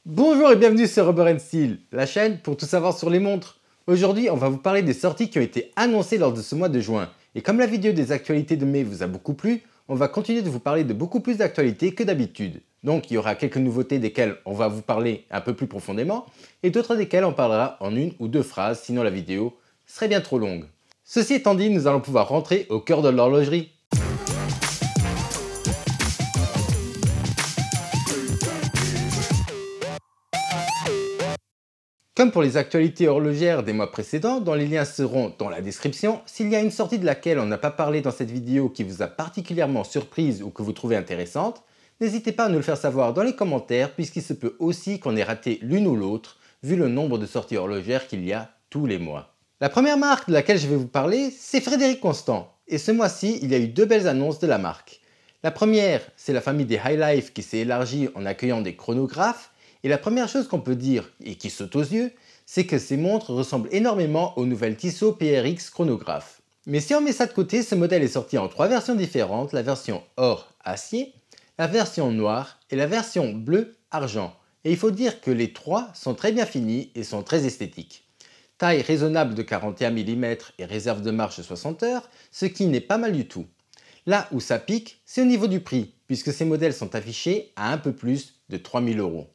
Bonjour et bienvenue sur Rubber & Steel, la chaîne pour tout savoir sur les montres. Aujourd'hui, on va vous parler des sorties qui ont été annoncées lors de ce mois de juin. Et comme la vidéo des actualités de mai vous a beaucoup plu, on va continuer de vous parler de beaucoup plus d'actualités que d'habitude. Donc il y aura quelques nouveautés desquelles on va vous parler un peu plus profondément, et d'autres desquelles on parlera en une ou deux phrases, sinon la vidéo serait bien trop longue. Ceci étant dit, nous allons pouvoir rentrer au cœur de l'horlogerie. Comme pour les actualités horlogères des mois précédents, dont les liens seront dans la description, s'il y a une sortie de laquelle on n'a pas parlé dans cette vidéo qui vous a particulièrement surprise ou que vous trouvez intéressante, n'hésitez pas à nous le faire savoir dans les commentaires puisqu'il se peut aussi qu'on ait raté l'une ou l'autre vu le nombre de sorties horlogères qu'il y a tous les mois. La première marque de laquelle je vais vous parler, c'est Frédéric Constant. Et ce mois-ci, il y a eu deux belles annonces de la marque. La première, c'est la famille des High Life qui s'est élargie en accueillant des chronographes. Et la première chose qu'on peut dire, et qui saute aux yeux, c'est que ces montres ressemblent énormément aux nouvelles Tissot PRX chronographes. Mais si on met ça de côté, ce modèle est sorti en trois versions différentes, la version or-acier, la version noire et la version bleu-argent. Et il faut dire que les trois sont très bien finis et sont très esthétiques. Taille raisonnable de 41 mm et réserve de marche de 60 heures, ce qui n'est pas mal du tout. Là où ça pique, c'est au niveau du prix, puisque ces modèles sont affichés à un peu plus de 3000 €.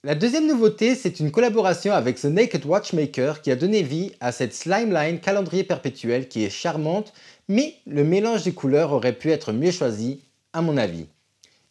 La deuxième nouveauté, c'est une collaboration avec The Naked Watchmaker qui a donné vie à cette Slimeline calendrier perpétuel qui est charmante, mais le mélange des couleurs aurait pu être mieux choisi, à mon avis.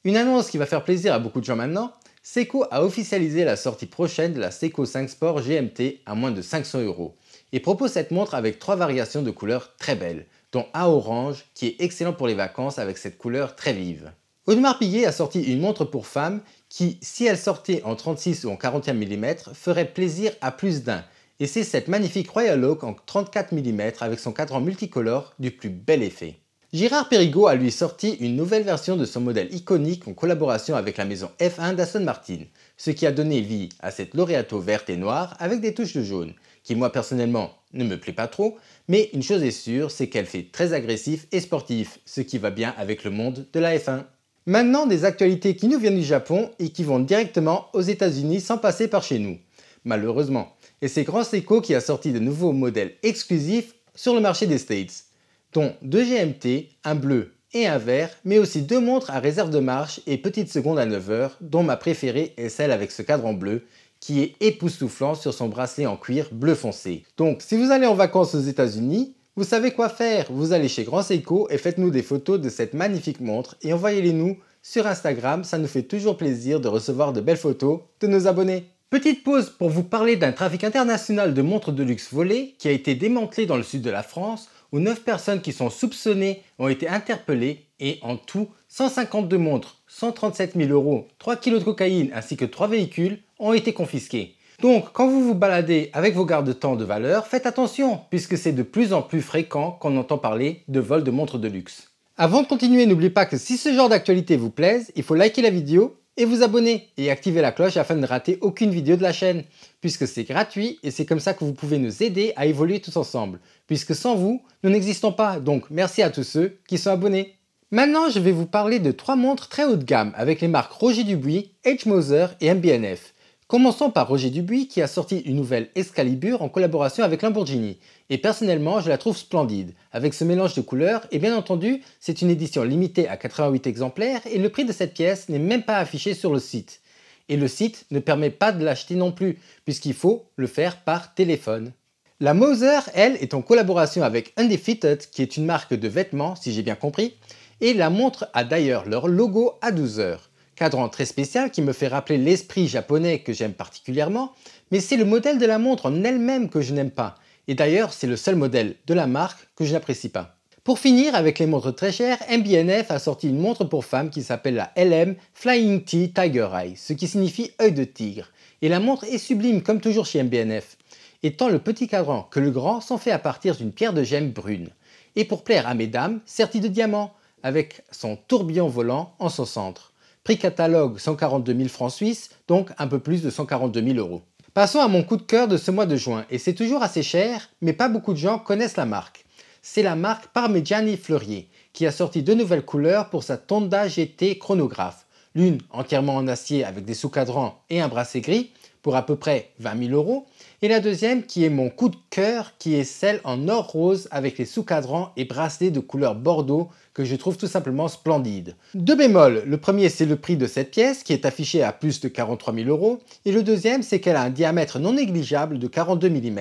Une annonce qui va faire plaisir à beaucoup de gens maintenant, Seiko a officialisé la sortie prochaine de la Seiko 5 Sport GMT à moins de 500 € et propose cette montre avec trois variations de couleurs très belles, dont un orange qui est excellent pour les vacances avec cette couleur très vive. Audemars Piguet a sorti une montre pour femmes qui, si elle sortait en 36 ou en 41 mm, ferait plaisir à plus d'un. Et c'est cette magnifique Royal Oak en 34 mm avec son cadran multicolore du plus bel effet. Girard Perregaux a lui sorti une nouvelle version de son modèle iconique en collaboration avec la maison F1 d'Aston Martin, ce qui a donné vie à cette Laureato verte et noire avec des touches de jaune, qui moi personnellement ne me plaît pas trop, mais une chose est sûre, c'est qu'elle fait très agressif et sportif, ce qui va bien avec le monde de la F1. Maintenant, des actualités qui nous viennent du Japon et qui vont directement aux États-Unis sans passer par chez nous, malheureusement. Et c'est Grand Seiko qui a sorti de nouveaux modèles exclusifs sur le marché des States, dont deux GMT, un bleu et un vert, mais aussi deux montres à réserve de marche et petite seconde à 9 heures, dont ma préférée est celle avec ce cadran bleu, qui est époustouflant sur son bracelet en cuir bleu foncé. Donc si vous allez en vacances aux États-Unis, vous savez quoi faire, vous allez chez Grand Seiko et faites-nous des photos de cette magnifique montre et envoyez-les nous sur Instagram, ça nous fait toujours plaisir de recevoir de belles photos de nos abonnés. Petite pause pour vous parler d'un trafic international de montres de luxe volées qui a été démantelé dans le sud de la France où 9 personnes qui sont soupçonnées ont été interpellées et en tout 152 montres, 137 000 €, 3 kg de cocaïne ainsi que 3 véhicules ont été confisqués. Donc, quand vous vous baladez avec vos garde-temps de valeur, faites attention, puisque c'est de plus en plus fréquent qu'on entend parler de vol de montres de luxe. Avant de continuer, n'oubliez pas que si ce genre d'actualité vous plaise, il faut liker la vidéo et vous abonner et activer la cloche afin de ne rater aucune vidéo de la chaîne, puisque c'est gratuit et c'est comme ça que vous pouvez nous aider à évoluer tous ensemble, puisque sans vous, nous n'existons pas, donc merci à tous ceux qui sont abonnés. Maintenant, je vais vous parler de trois montres très haut de gamme avec les marques Roger Dubuis, H. Moser et MB&F. Commençons par Roger Dubuis qui a sorti une nouvelle Excalibur en collaboration avec Lamborghini. Et personnellement, je la trouve splendide, avec ce mélange de couleurs et bien entendu, c'est une édition limitée à 88 exemplaires et le prix de cette pièce n'est même pas affiché sur le site. Et le site ne permet pas de l'acheter non plus, puisqu'il faut le faire par téléphone. La Moser, elle, est en collaboration avec Undefeated, qui est une marque de vêtements, si j'ai bien compris, et la montre a d'ailleurs leur logo à 12 heures. Cadran très spécial qui me fait rappeler l'esprit japonais que j'aime particulièrement, mais c'est le modèle de la montre en elle-même que je n'aime pas. Et d'ailleurs, c'est le seul modèle de la marque que je n'apprécie pas. Pour finir, avec les montres très chères, MB&F a sorti une montre pour femmes qui s'appelle la LM Flying T Tiger Eye, ce qui signifie œil de tigre. Et la montre est sublime comme toujours chez MB&F. Et tant le petit cadran que le grand sont faits à partir d'une pierre de gemme brune. Et pour plaire à mesdames, sertie de diamants, avec son tourbillon volant en son centre. Prix catalogue 142 000 francs suisses, donc un peu plus de 142 000 €. Passons à mon coup de cœur de ce mois de juin, et c'est toujours assez cher, mais pas beaucoup de gens connaissent la marque. C'est la marque Parmigiani Fleurier, qui a sorti deux nouvelles couleurs pour sa Tonda GT chronographe, l'une entièrement en acier avec des sous-cadrans et un bracelet gris pour à peu près 20 000 €, et la deuxième qui est mon coup de cœur, qui est celle en or rose avec les sous-cadrans et bracelets de couleur bordeaux que je trouve tout simplement splendide. Deux bémols, le premier c'est le prix de cette pièce qui est affiché à plus de 43 000 €, et le deuxième c'est qu'elle a un diamètre non négligeable de 42 mm,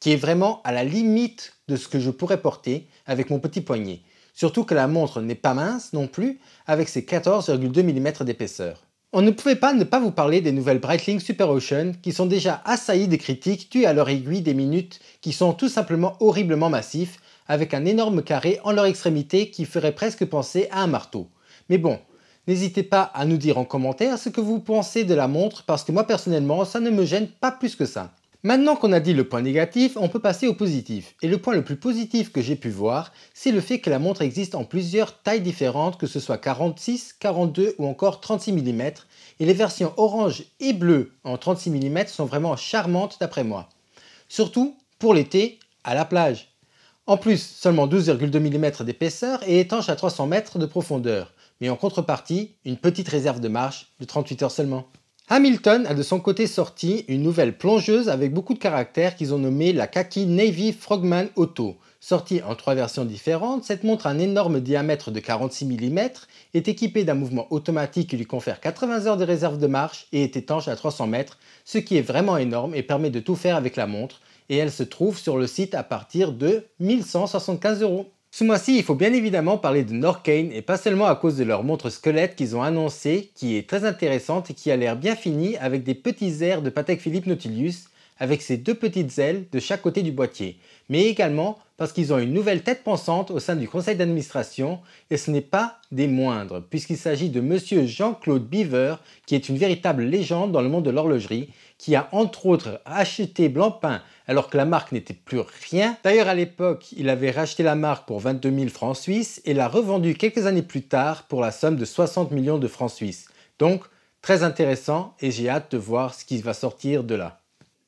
qui est vraiment à la limite de ce que je pourrais porter avec mon petit poignet. Surtout que la montre n'est pas mince non plus, avec ses 14,2 mm d'épaisseur. On ne pouvait pas ne pas vous parler des nouvelles Breitling Super Ocean qui sont déjà assaillies de critiques dues à leur aiguille des minutes qui sont tout simplement horriblement massifs, avec un énorme carré en leur extrémité qui ferait presque penser à un marteau. Mais bon, n'hésitez pas à nous dire en commentaire ce que vous pensez de la montre parce que moi personnellement ça ne me gêne pas plus que ça. Maintenant qu'on a dit le point négatif, on peut passer au positif. Et le point le plus positif que j'ai pu voir, c'est le fait que la montre existe en plusieurs tailles différentes, que ce soit 46, 42 ou encore 36 mm. Et les versions orange et bleu en 36 mm sont vraiment charmantes d'après moi. Surtout pour l'été, à la plage. En plus, seulement 12,2 mm d'épaisseur et étanche à 300 mètres de profondeur. Mais en contrepartie, une petite réserve de marche de 38 heures seulement. Hamilton a de son côté sorti une nouvelle plongeuse avec beaucoup de caractère qu'ils ont nommée la Kaki Navy Frogman Auto. Sortie en 3 versions différentes, cette montre a un énorme diamètre de 46 mm, est équipée d'un mouvement automatique qui lui confère 80 heures de réserve de marche et est étanche à 300 mètres, ce qui est vraiment énorme et permet de tout faire avec la montre, et elle se trouve sur le site à partir de 1175 €. Ce mois-ci, il faut bien évidemment parler de Norqain et pas seulement à cause de leur montre squelette qu'ils ont annoncé, qui est très intéressante et qui a l'air bien finie avec des petits airs de Patek Philippe Nautilus avec ses deux petites ailes de chaque côté du boîtier, mais également parce qu'ils ont une nouvelle tête pensante au sein du conseil d'administration et ce n'est pas des moindres puisqu'il s'agit de monsieur Jean-Claude Biver qui est une véritable légende dans le monde de l'horlogerie qui a entre autres acheté Blancpain alors que la marque n'était plus rien. D'ailleurs à l'époque, il avait racheté la marque pour 22 000 francs suisses et l'a revendue quelques années plus tard pour la somme de 60 millions de francs suisses. Donc très intéressant et j'ai hâte de voir ce qui va sortir de là.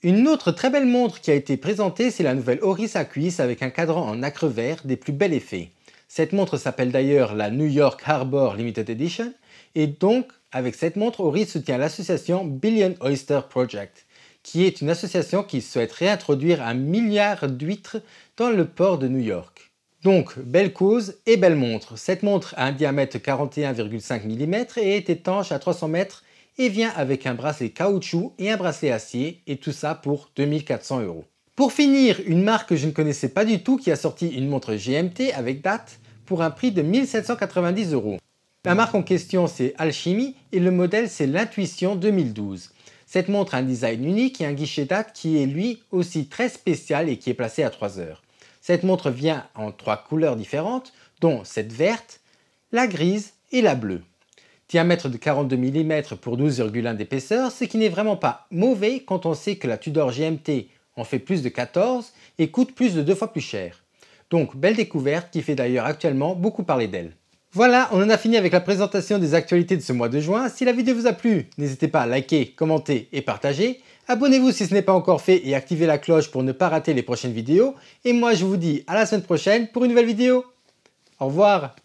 Une autre très belle montre qui a été présentée, c'est la nouvelle Oris à cuisse avec un cadran en nacre vert des plus bel effets. Cette montre s'appelle d'ailleurs la New York Harbor Limited Edition et donc avec cette montre, Oris soutient l'association Billion Oyster Project, qui est une association qui souhaite réintroduire 1 milliard d'huîtres dans le port de New York. Donc, belle cause et belle montre. Cette montre a un diamètre de 41,5 mm et est étanche à 300 mètres et vient avec un bracelet caoutchouc et un bracelet acier, et tout ça pour 2400 €. Pour finir, une marque que je ne connaissais pas du tout qui a sorti une montre GMT avec date pour un prix de 1790 €. La marque en question c'est Alchemy et le modèle c'est l'Intuition 2012. Cette montre a un design unique et un guichet date qui est lui aussi très spécial et qui est placé à 3 heures. Cette montre vient en 3 couleurs différentes, dont cette verte, la grise et la bleue. Diamètre de 42 mm pour 12,1 d'épaisseur, ce qui n'est vraiment pas mauvais quand on sait que la Tudor GMT en fait plus de 14 et coûte plus de 2 fois plus cher. Donc belle découverte qui fait d'ailleurs actuellement beaucoup parler d'elle. Voilà, on en a fini avec la présentation des actualités de ce mois de juin. Si la vidéo vous a plu, n'hésitez pas à liker, commenter et partager. Abonnez-vous si ce n'est pas encore fait et activez la cloche pour ne pas rater les prochaines vidéos. Et moi je vous dis à la semaine prochaine pour une nouvelle vidéo. Au revoir.